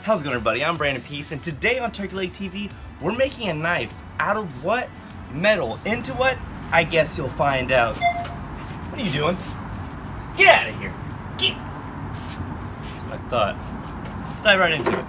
How's it going, everybody? I'm Brandon Peace, and today on Turkey Leg TV, we're making a knife out of what? Metal. Into what? I guess you'll find out. What are you doing? Get out of here! Get! That's what I thought. Let's dive right into it.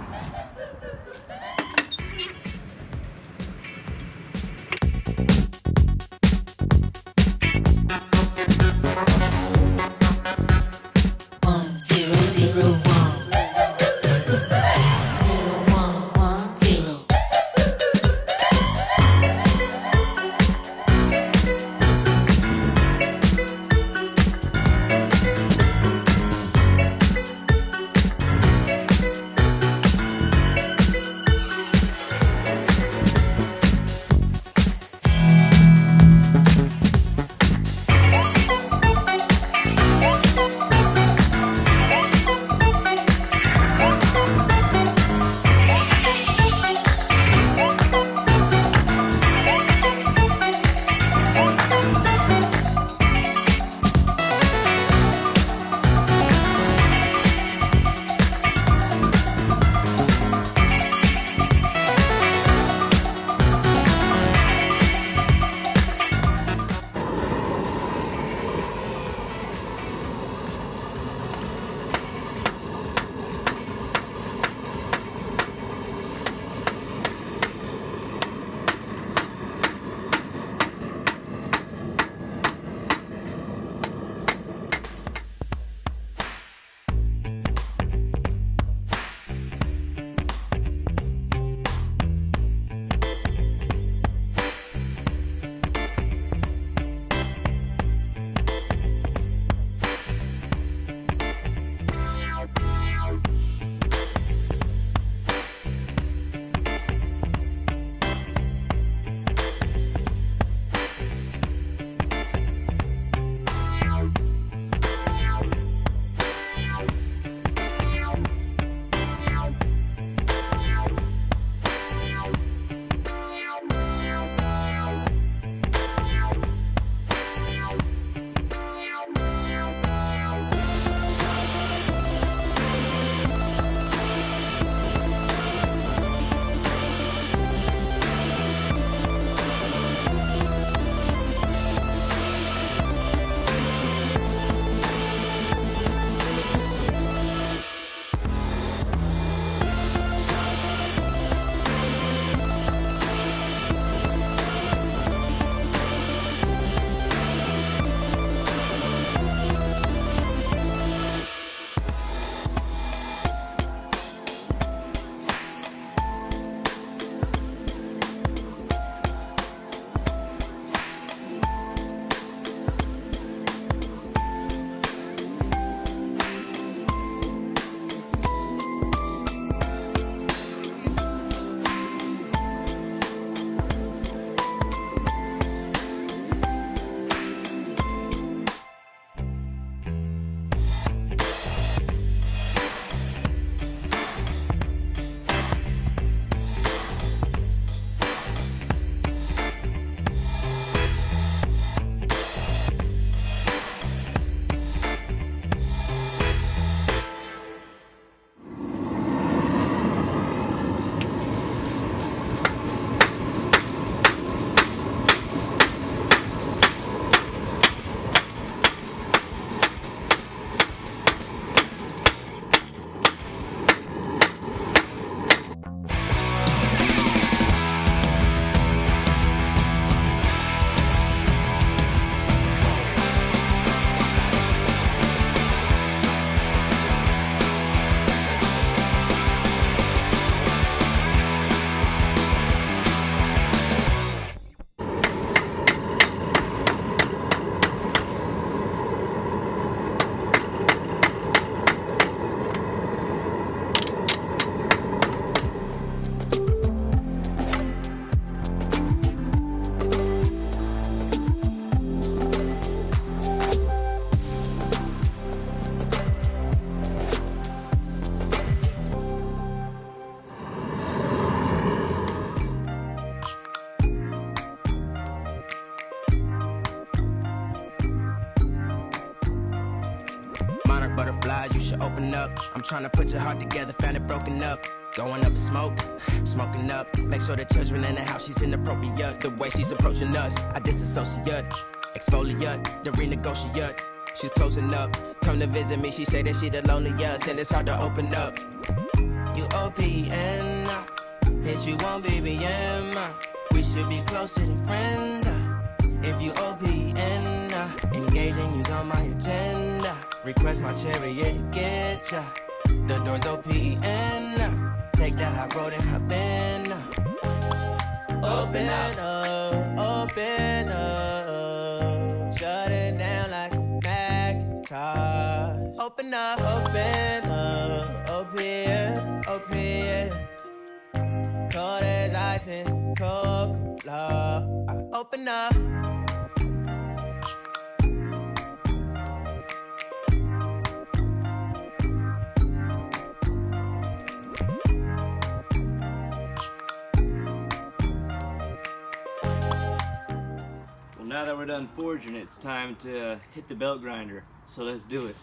butterflies, you should open up. I'm trying to put your heart together, found it broken up. Going up in smoke, smoking up. Make sure the children in the house, she's inappropriate. The way she's approaching us, I disassociate. Exfoliate, the renegotiate. She's closing up. Come to visit me, she say that she the loneliest, and it's hard to open up. You OPN, bitch, you won't BBM. We should be closer than friends. If you OPN, engaging you's on my agenda. Request my chariot to get ya. The door's OPN. Take that high road and hop in. Open up, open up. Shut it down like a Macintosh. Open up, open, open. Cold as ice and Coca-Cola. Open up. Now that we're done forging, it's time to hit the belt grinder. So let's do it.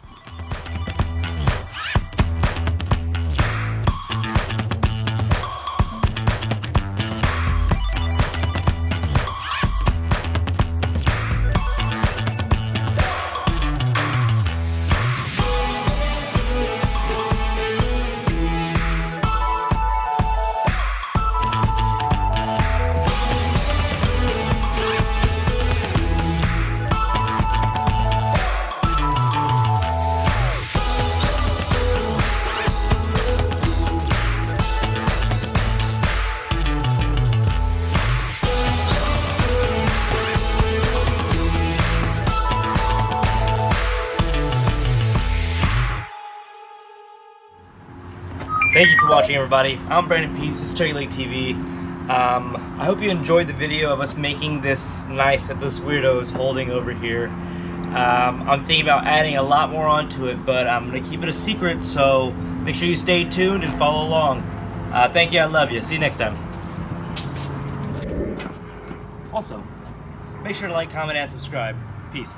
Thank you for watching, everybody. I'm Brandon Pease, this is Turkey Lake TV. I hope you enjoyed the video of us making this knife that this weirdo is holding over here. I'm thinking about adding a lot more onto it, but I'm going to keep it a secret, so make sure you stay tuned and follow along. Thank you, I love you. See you next time. Also, make sure to like, comment, and subscribe. Peace.